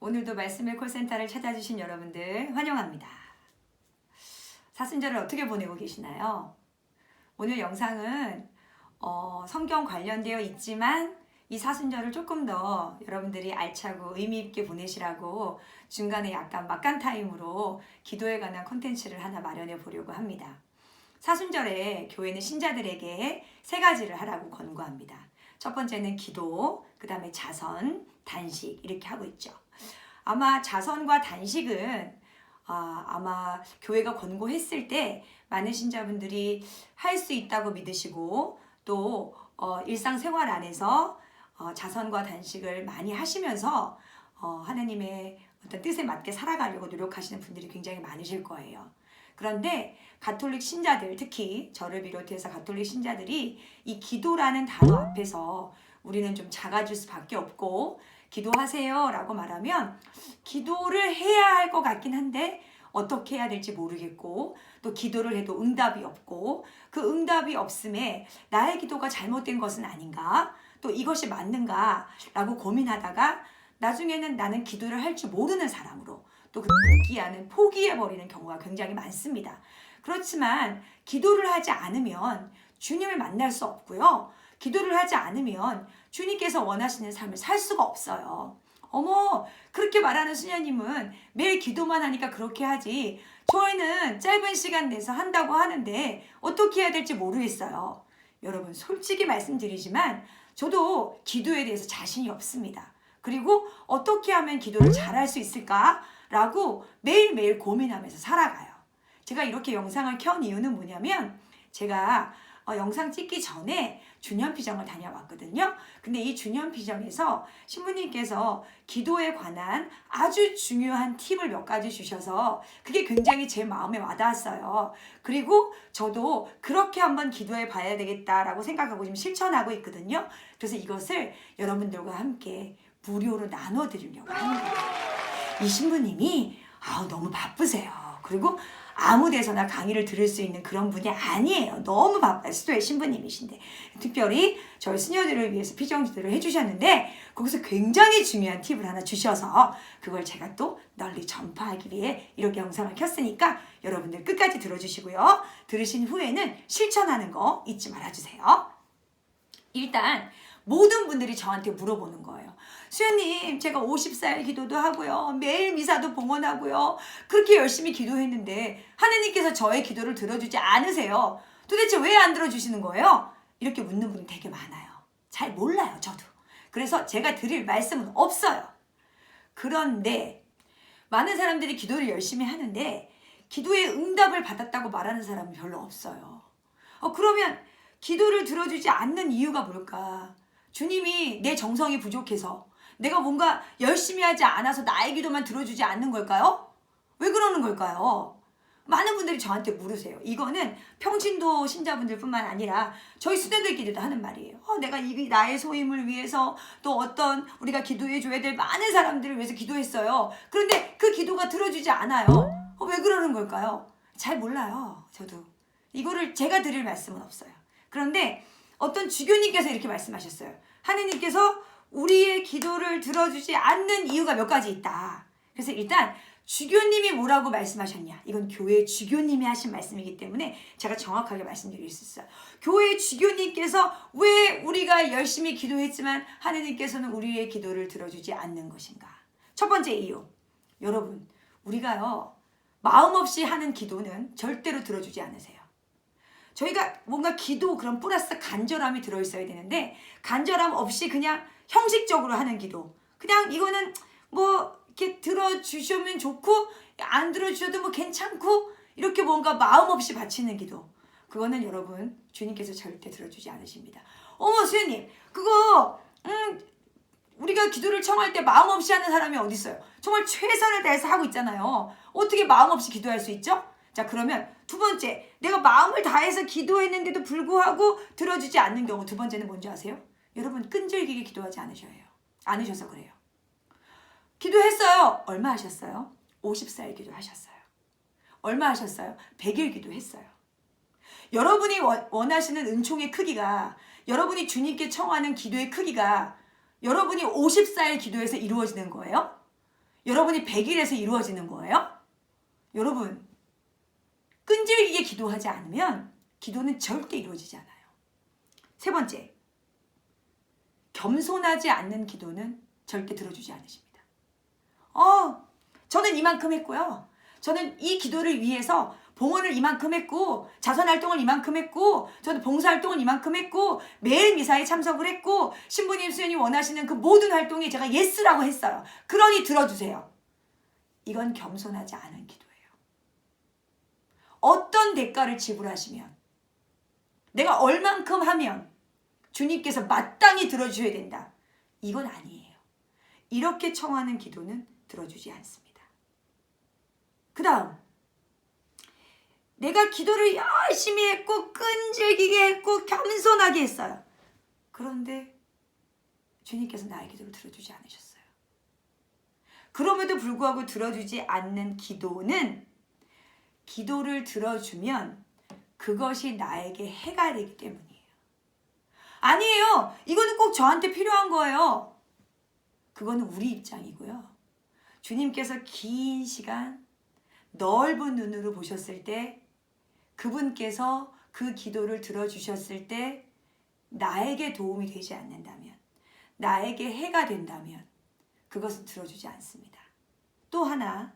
오늘도 말씀의 콜센터를 찾아주신 여러분들 환영합니다. 사순절을 어떻게 보내고 계시나요? 오늘 영상은 성경 관련되어 있지만 이 사순절을 조금 더 여러분들이 알차고 의미 있게 보내시라고 중간에 약간 막간 타임으로 기도에 관한 콘텐츠를 하나 마련해 보려고 합니다. 사순절에 교회는 신자들에게 세 가지를 하라고 권고합니다. 첫 번째는 기도, 그 다음에 자선, 단식 이렇게 하고 있죠. 아마 자선과 단식은 아마 교회가 권고했을 때 많은 신자분들이 할 수 있다고 믿으시고 또 일상생활 안에서 자선과 단식을 많이 하시면서 하나님의 어떤 뜻에 맞게 살아가려고 노력하시는 분들이 굉장히 많으실 거예요. 그런데 가톨릭 신자들, 특히 저를 비롯해서 가톨릭 신자들이 이 기도라는 단어 앞에서 우리는 좀 작아질 수밖에 없고, 기도하세요 라고 말하면 기도를 해야 할 것 같긴 한데 어떻게 해야 될지 모르겠고, 또 기도를 해도 응답이 없고, 그 응답이 없음에 나의 기도가 잘못된 것은 아닌가, 또 이것이 맞는가 라고 고민하다가 나중에는 나는 기도를 할 줄 모르는 사람으로 또 그 기한은 포기해버리는 경우가 굉장히 많습니다. 그렇지만 기도를 하지 않으면 주님을 만날 수 없고요. 기도를 하지 않으면 주님께서 원하시는 삶을 살 수가 없어요. 어머, 그렇게 말하는 수녀님은 매일 기도만 하니까 그렇게 하지, 저희는 짧은 시간 내서 한다고 하는데 어떻게 해야 될지 모르겠어요. 여러분, 솔직히 말씀드리지만 저도 기도에 대해서 자신이 없습니다. 그리고 어떻게 하면 기도를 잘할 수 있을까라고 매일매일 고민하면서 살아가요. 제가 이렇게 영상을 켠 이유는 뭐냐면, 제가 영상 찍기 전에 주년피정을 다녀왔거든요. 근데 이 주년피정에서 신부님께서 기도에 관한 아주 중요한 팁을 몇 가지 주셔서 그게 굉장히 제 마음에 와닿았어요. 그리고 저도 그렇게 한번 기도해 봐야 되겠다라고 생각하고 지금 실천하고 있거든요. 그래서 이것을 여러분들과 함께 무료로 나눠드리려고 합니다. 이 신부님이 너무 바쁘세요. 그리고 아무 데서나 강의를 들을 수 있는 그런 분이 아니에요. 너무 바빠요. 수도의 신부님이신데 특별히 저희 수녀들을 위해서 피정기도를 해주셨는데 거기서 굉장히 중요한 팁을 하나 주셔서 그걸 제가 또 널리 전파하기 위해 이렇게 영상을 켰으니까 여러분들 끝까지 들어주시고요. 들으신 후에는 실천하는 거 잊지 말아주세요. 일단 모든 분들이 저한테 물어보는 거예요. 수녀님, 제가 50살 기도도 하고요, 매일 미사도 봉헌하고요, 그렇게 열심히 기도했는데 하느님께서 저의 기도를 들어주지 않으세요. 도대체 왜 안 들어주시는 거예요? 이렇게 묻는 분이 되게 많아요. 잘 몰라요, 저도. 그래서 제가 드릴 말씀은 없어요. 그런데 많은 사람들이 기도를 열심히 하는데 기도의 응답을 받았다고 말하는 사람은 별로 없어요. 그러면 기도를 들어주지 않는 이유가 뭘까? 주님이 내 정성이 부족해서, 내가 뭔가 열심히 하지 않아서 나의 기도만 들어주지 않는 걸까요? 왜 그러는 걸까요? 많은 분들이 저한테 물으세요. 이거는 평신도 신자분들 뿐만 아니라 저희 수녀들끼리도 하는 말이에요. 내가 나의 소임을 위해서 또 어떤 우리가 기도해 줘야 될 많은 사람들을 위해서 기도했어요. 그런데 그 기도가 들어주지 않아요. 왜 그러는 걸까요? 잘 몰라요. 저도. 이거를 제가 드릴 말씀은 없어요. 그런데 어떤 주교님께서 이렇게 말씀하셨어요. 하느님께서 우리의 기도를 들어주지 않는 이유가 몇 가지 있다. 그래서 일단 주교님이 뭐라고 말씀하셨냐, 이건 교회 주교님이 하신 말씀이기 때문에 제가 정확하게 말씀드릴 수 있어요. 교회 주교님께서 왜 우리가 열심히 기도했지만 하느님께서는 우리의 기도를 들어주지 않는 것인가. 첫 번째 이유, 여러분, 우리가요 마음 없이 하는 기도는 절대로 들어주지 않으세요. 저희가 뭔가 기도 그런 플러스 간절함이 들어있어야 되는데, 간절함 없이 그냥 형식적으로 하는 기도, 그냥 이거는 뭐 이렇게 들어주시면 좋고 안 들어주셔도 뭐 괜찮고 이렇게 뭔가 마음 없이 바치는 기도, 그거는 여러분 주님께서 절대 들어주지 않으십니다. 어머 수녀님, 그거 우리가 기도를 청할 때 마음 없이 하는 사람이 어디 있어요? 정말 최선을 다해서 하고 있잖아요. 어떻게 마음 없이 기도할 수 있죠? 자, 그러면 두 번째, 내가 마음을 다해서 기도했는데도 불구하고 들어주지 않는 경우, 두 번째는 뭔지 아세요? 여러분, 끈질기게 기도하지 않으셔서 그래요. 기도했어요. 얼마 하셨어요? 50살 기도하셨어요. 얼마 하셨어요? 100일 기도했어요. 여러분이 원하시는 은총의 크기가, 여러분이 주님께 청하는 기도의 크기가 여러분이 50살 기도에서 이루어지는 거예요? 여러분이 100일에서 이루어지는 거예요? 여러분, 끈질기게 기도하지 않으면 기도는 절대 이루어지지 않아요. 세 번째, 겸손하지 않는 기도는 절대 들어주지 않으십니다. 저는 이만큼 했고요. 저는 이 기도를 위해서 봉헌을 이만큼 했고, 자선활동을 이만큼 했고, 저도 봉사활동을 이만큼 했고, 매일 미사에 참석을 했고, 신부님, 수녀님 원하시는 그 모든 활동에 제가 예스라고 했어요. 그러니 들어주세요. 이건 겸손하지 않은 기도예요. 어떤 대가를 지불하시면, 내가 얼만큼 하면 주님께서 마땅히 들어주셔야 된다. 이건 아니에요. 이렇게 청하는 기도는 들어주지 않습니다. 그 다음, 내가 기도를 열심히 했고 끈질기게 했고 겸손하게 했어요. 그런데 주님께서 나의 기도를 들어주지 않으셨어요. 그럼에도 불구하고 들어주지 않는 기도는 기도를 들어주면 그것이 나에게 해가 되기 때문이에요. 아니에요. 이거는 꼭 저한테 필요한 거예요. 그거는 우리 입장이고요. 주님께서 긴 시간 넓은 눈으로 보셨을 때, 그분께서 그 기도를 들어주셨을 때 나에게 도움이 되지 않는다면, 나에게 해가 된다면 그것은 들어주지 않습니다. 또 하나,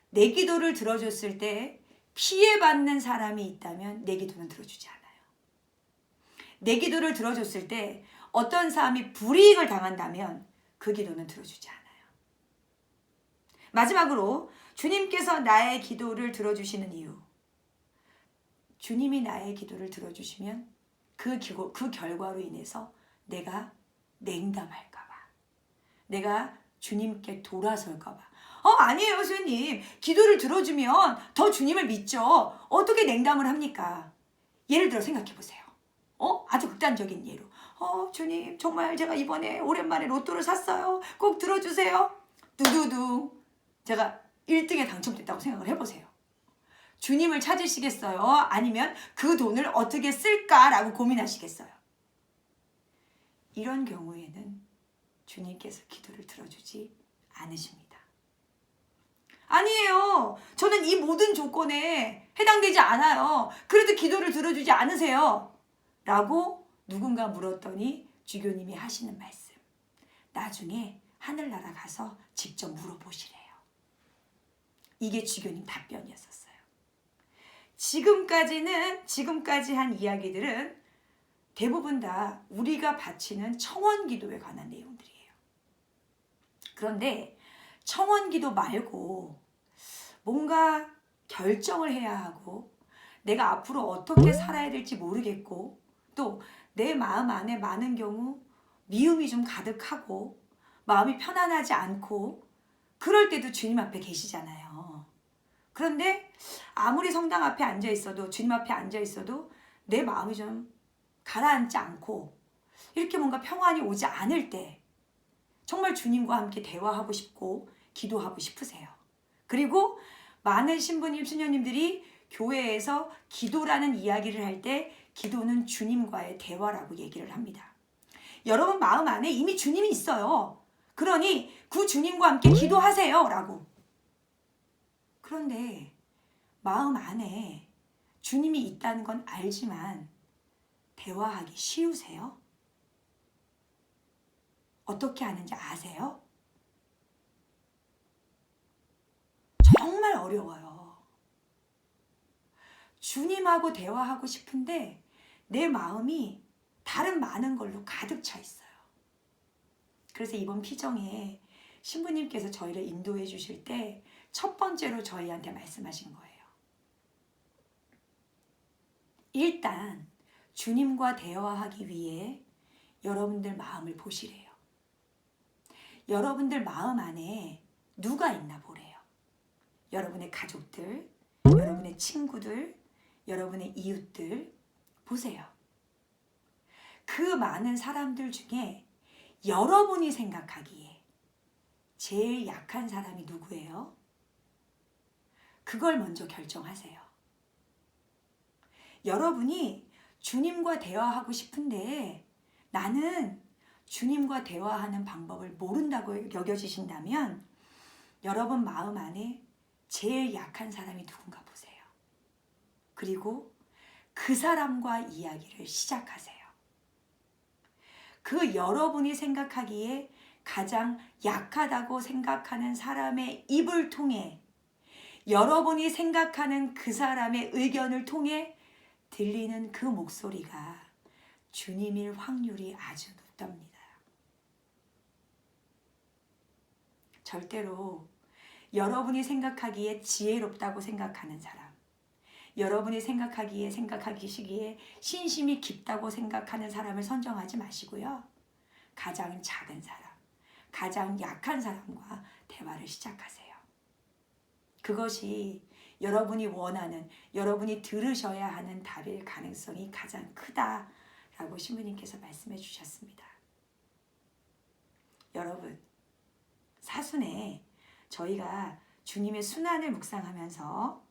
내 기도를 들어줬을 때 피해받는 사람이 있다면 내 기도는 들어주지 않아요. 내 기도를 들어줬을 때 어떤 사람이 불이익을 당한다면 그 기도는 들어주지 않아요. 마지막으로, 주님께서 나의 기도를 들어주시는 이유, 주님이 나의 기도를 들어주시면 그 결과로 인해서 내가 냉담할까 봐, 내가 주님께 돌아설까 봐. 아니에요, 스님. 기도를 들어주면 더 주님을 믿죠. 어떻게 냉담을 합니까? 예를 들어 생각해 보세요. 아주 극단적인 예로. 주님, 정말 제가 이번에 오랜만에 로또를 샀어요. 꼭 들어주세요. 두두두. 제가 1등에 당첨됐다고 생각을 해보세요. 주님을 찾으시겠어요? 아니면 그 돈을 어떻게 쓸까라고 고민하시겠어요? 이런 경우에는 주님께서 기도를 들어주지 않으십니다. 아니에요. 저는 이 모든 조건에 해당되지 않아요. 그래도 기도를 들어주지 않으세요. 라고 누군가 물었더니 주교님이 하시는 말씀. 나중에 하늘나라 가서 직접 물어보시래요. 이게 주교님 답변이었었어요. 지금까지 한 이야기들은 대부분 다 우리가 바치는 청원기도에 관한 내용들이에요. 그런데 청원기도 말고 뭔가 결정을 해야 하고, 내가 앞으로 어떻게 살아야 될지 모르겠고, 또 내 마음 안에 많은 경우 미움이 좀 가득하고 마음이 편안하지 않고, 그럴 때도 주님 앞에 계시잖아요. 그런데 아무리 성당 앞에 앉아 있어도, 주님 앞에 앉아 있어도 내 마음이 좀 가라앉지 않고 이렇게 뭔가 평안이 오지 않을 때 정말 주님과 함께 대화하고 싶고 기도하고 싶으세요. 그리고 많은 신부님, 수녀님들이 교회에서 기도라는 이야기를 할 때 기도는 주님과의 대화라고 얘기를 합니다. 여러분 마음 안에 이미 주님이 있어요. 그러니 그 주님과 함께 기도하세요 라고. 그런데 마음 안에 주님이 있다는 건 알지만 대화하기 쉬우세요? 어떻게 하는지 아세요? 정말 어려워요. 주님하고 대화하고 싶은데 내 마음이 다른 많은 걸로 가득 차 있어요. 그래서 이번 피정에 신부님께서 저희를 인도해 주실 때 첫 번째로 저희한테 말씀하신 거예요. 일단 주님과 대화하기 위해 여러분들 마음을 보시래요. 여러분들 마음 안에 누가 있나 보래요. 여러분의 가족들, 여러분의 친구들, 여러분의 이웃들 보세요. 그 많은 사람들 중에 여러분이 생각하기에 제일 약한 사람이 누구예요? 그걸 먼저 결정하세요. 여러분이 주님과 대화하고 싶은데 나는 주님과 대화하는 방법을 모른다고 여겨지신다면 여러분 마음 안에 제일 약한 사람이 누군가 보세요. 그리고 그 사람과 이야기를 시작하세요. 그 여러분이 생각하기에 가장 약하다고 생각하는 사람의 입을 통해 여러분이 생각하는 그 사람의 의견을 통해 들리는 그 목소리가 주님일 확률이 아주 높답니다. 절대로 여러분이 생각하기에 지혜롭다고 생각하는 사람, 여러분이 생각하시기에 신심이 깊다고 생각하는 사람을 선정하지 마시고요. 가장 작은 사람, 가장 약한 사람과 대화를 시작하세요. 그것이 여러분이 원하는, 여러분이 들으셔야 하는 답일 가능성이 가장 크다라고 신부님께서 말씀해 주셨습니다. 여러분, 사순에 저희가 주님의 순환을 묵상하면서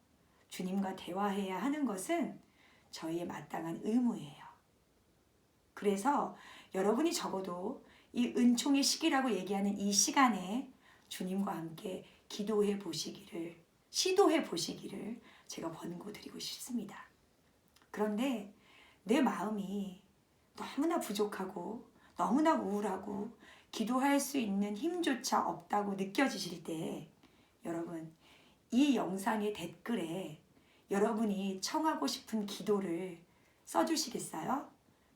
주님과 대화해야 하는 것은 저희의 마땅한 의무예요. 그래서 여러분이 적어도 이 은총의 시기라고 얘기하는 이 시간에 주님과 함께 기도해 보시기를, 시도해 보시기를 제가 권고드리고 싶습니다. 그런데 내 마음이 너무나 부족하고 너무나 우울하고 기도할 수 있는 힘조차 없다고 느껴지실 때 여러분, 이 영상의 댓글에 여러분이 청하고 싶은 기도를 써주시겠어요?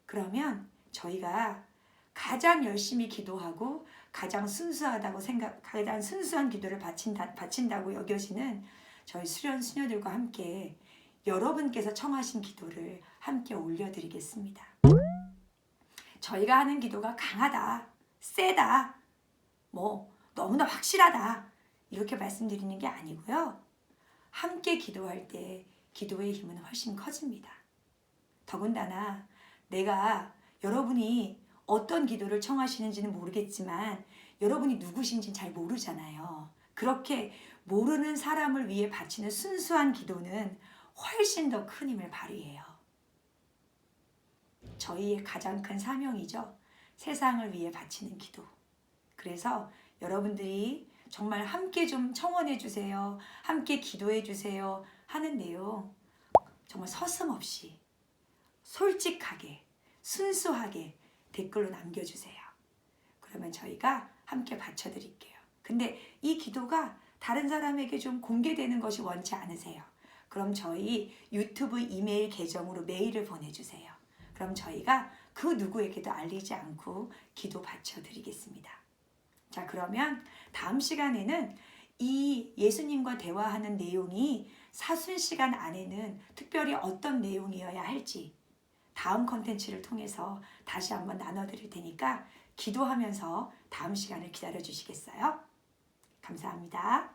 그러면 저희가 가장 열심히 기도하고 가장 순수하다고 가장 순수한 기도를 바친다고 여겨지는 저희 수련 수녀들과 함께 여러분께서 청하신 기도를 함께 올려드리겠습니다. 저희가 하는 기도가 강하다, 세다, 너무나 확실하다 이렇게 말씀드리는 게 아니고요. 함께 기도할 때 기도의 힘은 훨씬 커집니다. 더군다나 내가 여러분이 어떤 기도를 청하시는지는 모르겠지만 여러분이 누구신지는 잘 모르잖아요. 그렇게 모르는 사람을 위해 바치는 순수한 기도는 훨씬 더 큰 힘을 발휘해요. 저희의 가장 큰 사명이죠. 세상을 위해 바치는 기도. 그래서 여러분들이 정말 함께 좀 청원해 주세요. 함께 기도해 주세요. 하는 내용 정말 서슴없이 솔직하게 순수하게 댓글로 남겨주세요. 그러면 저희가 함께 바쳐드릴게요. 근데 이 기도가 다른 사람에게 좀 공개되는 것이 원치 않으세요. 그럼 저희 유튜브 이메일 계정으로 메일을 보내주세요. 그럼 저희가 그 누구에게도 알리지 않고 기도 바쳐드리겠습니다. 자, 그러면 다음 시간에는 이 예수님과 대화하는 내용이 사순 시간 안에는 특별히 어떤 내용이어야 할지 다음 컨텐츠를 통해서 다시 한번 나눠드릴 테니까 기도하면서 다음 시간을 기다려 주시겠어요? 감사합니다.